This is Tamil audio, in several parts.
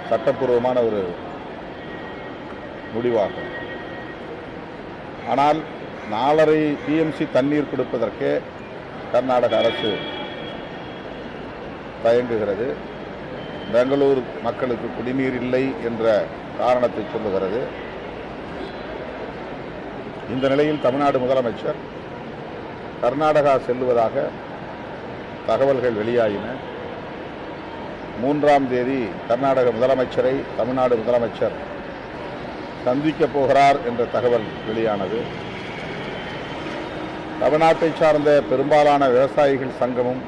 சட்டப்பூர்வமான ஒரு முடிவாகும். ஆனால் 4.5 டிஎம்சி தண்ணீர் கொடுப்பதற்கே கர்நாடக அரசு தயங்குகிறது. பெங்களூர் மக்களுக்கு குடிநீர் இல்லை என்ற காரணத்தை சொல்லுகிறது. இந்த நிலையில் தமிழ்நாடு முதலமைச்சர் கர்நாடகா செல்லுவதாக தகவல்கள் வெளியாயின. 3ஆம் தேதி கர்நாடக முதலமைச்சரை தமிழ்நாடு முதலமைச்சர் சந்திக்கப் போகிறார் என்ற தகவல் வெளியானது. தமிழ்நாட்டை சார்ந்த பெரும்பாலான விவசாயிகள் சங்கமும்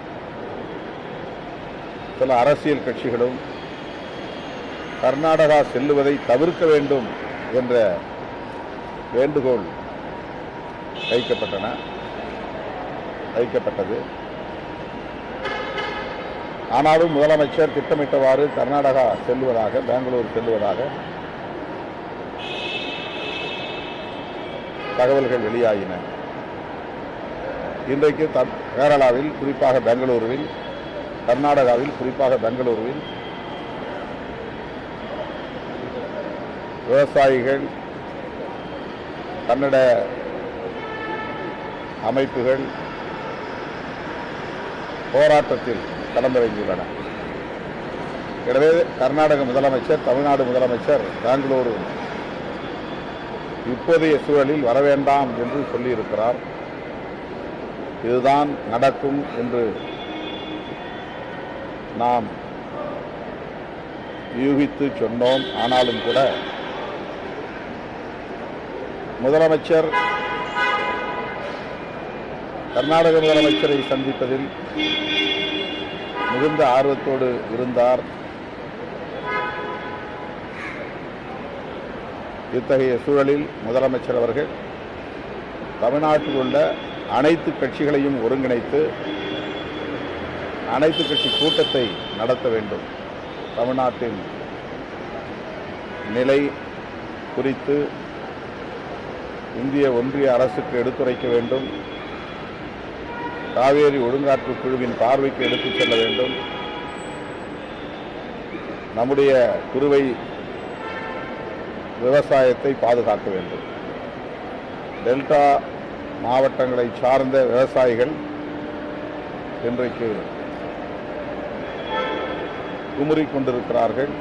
சில அரசியல் கட்சிகளும் கர்நாடகா செல்லுவதை தவிர்க்க வேண்டும் என்ற வேண்டுகோள் வைக்கப்பட்டது. ஆனாலும் முதலமைச்சர் திட்டமிட்டவாறு கர்நாடகா செல்லுவதாக, பெங்களூர் செல்லுவதாக தகவல்கள் வெளியாகின. இன்றைக்கு கேரளாவில், குறிப்பாக பெங்களூருவில், கர்நாடகாவில், குறிப்பாக பெங்களூருவில் விவசாயிகள், கன்னட அமைப்புகள் போராட்டத்தில் கலந்துரைந்துள்ளன. எனவே கர்நாடக முதலமைச்சர், தமிழ்நாடு முதலமைச்சர் பெங்களூரு இப்போதைய சூழலில் வரவேண்டாம் என்று சொல்லியிருக்கிறார். இதுதான் நடக்கும் என்று நாம் யூகித்து சொன்னோம். ஆனாலும் கூட முதலமைச்சர் கர்நாடக முதலமைச்சரை சந்திப்பதில் மிகுந்த ஆர்வத்தோடு இருந்தார். இத்தகைய சூழலில் முதலமைச்சர் அவர்கள் தமிழ்நாட்டில் உள்ள அனைத்து கட்சிகளையும் ஒருங்கிணைத்து அனைத்து கட்சி கூட்டத்தை நடத்த வேண்டும். தமிழ்நாட்டின் நிலை குறித்து இந்திய ஒன்றிய அரசுக்கு எடுத்துரைக்க வேண்டும். காவேரி ஒழுங்காற்று குழுவின் பார்வைக்கு எடுத்துச் செல்ல வேண்டும். நம்முடைய குறுவை விவசாயத்தை பாதுகாக்க வேண்டும். டெல்டா மாவட்டங்களை சார்ந்த விவசாயிகள் இன்றைக்கு குமுறிக் கொண்டிருக்கிறார்கள்.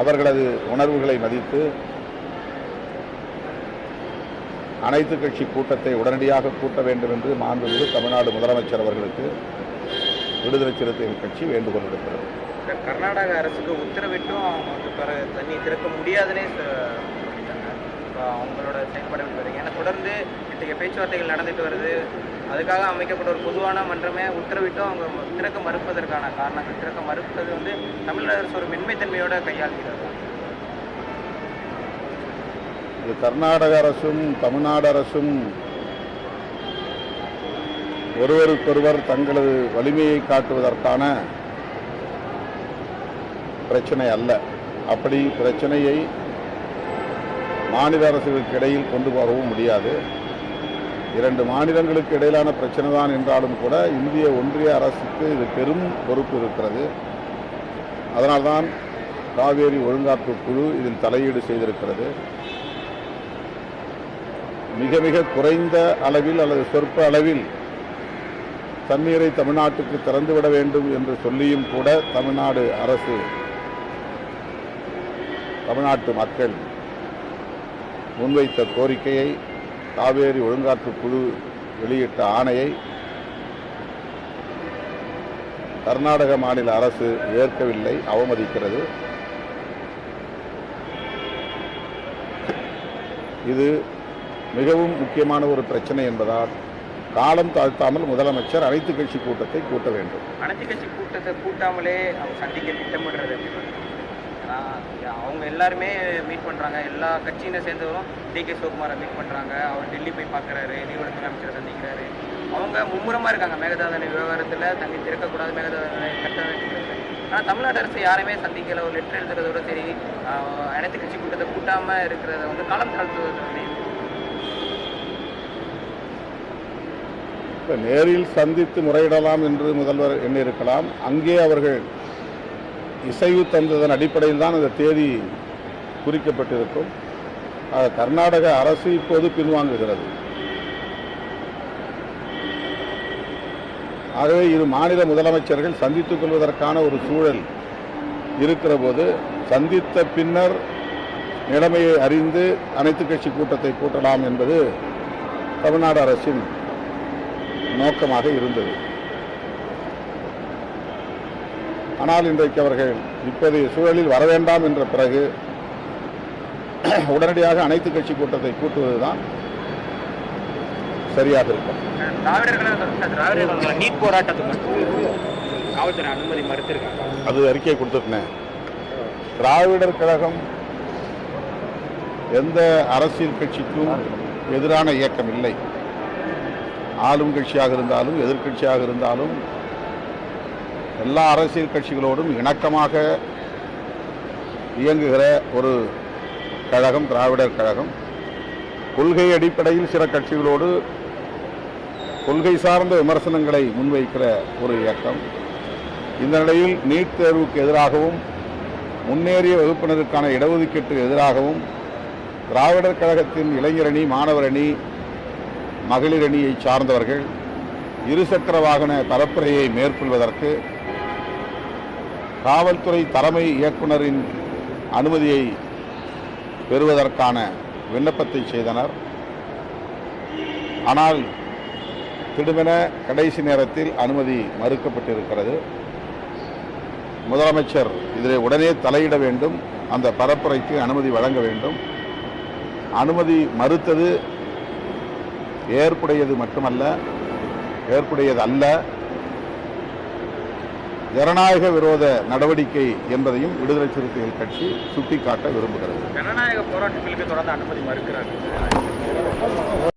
அவர்களது உணர்வுகளை மதித்து அனைத்து கட்சி கூட்டத்தை உடனடியாக கூட்ட வேண்டும் என்று மாண்புமிகு தமிழ்நாடு முதலமைச்சர் அவர்களுக்கு விடுதலை சிறுத்தைகள் கட்சி வேண்டுகோள் விடுக்கிறது. கர்நாடக அரசுக்கு உத்தரவிட்டும் அவங்க தண்ணி திறக்க முடியாதுன்னே அவங்களோட செயல்பாடு வருது. ஏன்னா தொடர்ந்து இத்தகைய பேச்சுவார்த்தைகள் நடந்துட்டு வருது. அதுக்காக அமைக்கப்பட்ட ஒரு பொதுவான மன்றமே உத்தரவிட்டும் அவங்க திறக்க மறுப்பதற்கான காரணங்கள், திறக்க மறுப்பது தமிழ்நாடு அரசு ஒரு மென்மைத்தன்மையோட கையாளுகிறது. இது கர்நாடக அரசும் தமிழ்நாடு அரசும் ஒருவருக்கொருவர் தங்களது வலிமையை காட்டுவதற்கான பிரச்சனை அல்ல. அப்படி பிரச்சனையை மாநில அரசுகளுக்கு இடையில் கொண்டு வரவும் முடியாது. 2 மாநிலங்களுக்கு இடையிலான பிரச்சனை தான் என்றாலும் கூட இந்திய ஒன்றிய அரசுக்கு இது பெரும் பொறுப்பு இருக்கிறது. அதனால்தான் காவேரி ஒழுங்காற்று குழு இதில் தலையீடு செய்திருக்கிறது. மிக மிக குறைந்த அளவில் அல்லது சொற்ப அளவில் தண்ணீரை தமிழ்நாட்டுக்கு திறந்துவிட வேண்டும் என்று சொல்லியும் கூட தமிழ்நாடு அரசு, தமிழ்நாட்டு மக்கள் முன்வைத்த கோரிக்கையை, காவேரி ஒழுங்காற்று குழு வெளியிட்ட ஆணையை கர்நாடக மாநில அரசு ஏற்கவில்லை, அவமதிக்கிறது. இது மிகவும் முக்கியமான ஒரு பிரச்சனை என்பதால் காலம் தாழ்த்தாமல் முதலமைச்சர் அனைத்து கட்சி கூட்டத்தை கூட்ட வேண்டும். அனைத்து கட்சி கூட்டத்தை கூட்டாமலே அவங்க சந்திக்க திட்டமிடுறது. அவங்க எல்லாருமே மீட் பண்ணுறாங்க. எல்லா கட்சியினை சேர்ந்தவரும் டி.கே. சிவகுமாரை மீட் பண்ணுறாங்க. அவர் டெல்லி போய் பார்க்குறாரு, நீர்வளத்துறை அமைச்சரை சந்திக்கிறாரு. அவங்க மும்முரமாக இருக்காங்க மேகதாது விவகாரத்தில் தண்ணி திறக்கக்கூடாது, மேகதாது கட்ட வேண்டும். ஆனால் தமிழ்நாடு அரசு யாரையுமே சந்திக்கல. ஒரு லெட்டர் எழுதுறதோட சரி, அனைத்து கட்சி கூட்டத்தை கூட்டாமல் இருக்கிறத காலம் தாழ்த்துவது. நேரில் சந்தித்து முறையிடலாம் என்று முதல்வர் எண்ணியிருக்கலாம். அங்கே அவர்கள் இசைவு தந்ததன் அடிப்படையில் தான் இந்த தேதி குறிக்கப்பட்டிருக்கும். கர்நாடக அரசு இப்போது பின்வாங்குகிறது. ஆகவே இரு மாநில முதலமைச்சர்கள் சந்தித்துக் கொள்வதற்கான ஒரு சூழல் இருக்கிற போது சந்தித்த பின்னர் நிலைமையை அறிந்து அனைத்து கட்சி கூட்டத்தை கூட்டலாம் என்பது தமிழ்நாடு அரசின் நோக்கமாக இருந்தது. ஆனால் இன்றைக்கு அவர்கள் இப்போதைய சூழலில் வர வேண்டாம் என்ற பிறகு உடனடியாக அனைத்து கட்சி கூட்டத்தை கூட்டுவதுதான் சரியாக இருக்கும். திராவிடர்கள் நீட் போராட்டத்துக்கு காவல்துறை அனுமதி மறுத்திருக்காங்க. அது அறிக்கை கொடுத்துருக்கேன். திராவிடர் கழகம் எந்த அரசியல் கட்சிக்கும் எதிரான இயக்கம் இல்லை. ஆளும் கட்சியாக இருந்தாலும் எதிர்கட்சியாக இருந்தாலும் எல்லா அரசியல் கட்சிகளோடும் இணக்கமாக இயங்குகிற ஒரு கழகம் திராவிடர் கழகம். கொள்கை அடிப்படையில் சில கட்சிகளோடு கொள்கை சார்ந்த விமர்சனங்களை முன்வைக்கிற ஒரு இயக்கம். இந்த நிலையில் நீட் தேர்வுக்கு எதிராகவும் முன்னேறிய வகுப்பினருக்கான இடஒதுக்கீட்டுக்கு எதிராகவும் திராவிடர் கழகத்தின் இளைஞரணி, மாணவர் அணி, மகளிர் அணியை சார்ந்தவர்கள் இருசக்கர வாகன பரப்புரையை மேற்கொள்வதற்கு காவல்துறை தலைமை இயக்குனரின் அனுமதியை பெறுவதற்கான விண்ணப்பத்தை செய்தனர். ஆனால் திடுமென கடைசி நேரத்தில் அனுமதி மறுக்கப்பட்டிருக்கிறது. முதலமைச்சர் இதில் உடனே தலையிட வேண்டும், அந்த பரப்புரைக்கு அனுமதி வழங்க வேண்டும். அனுமதி மறுத்தது ஏற்புடையது மட்டுமல்ல, ஏற்புடையதல்ல, ஜனநாயக விரோத நடவடிக்கை என்பதையும் விடுதலை சிறுத்தைகள் கட்சி சுட்டிக்காட்ட விரும்புகிறது. ஜனநாயக போராட்டங்களுக்கு தொடர்ந்து அனுமதி மறுக்கிறார்கள்.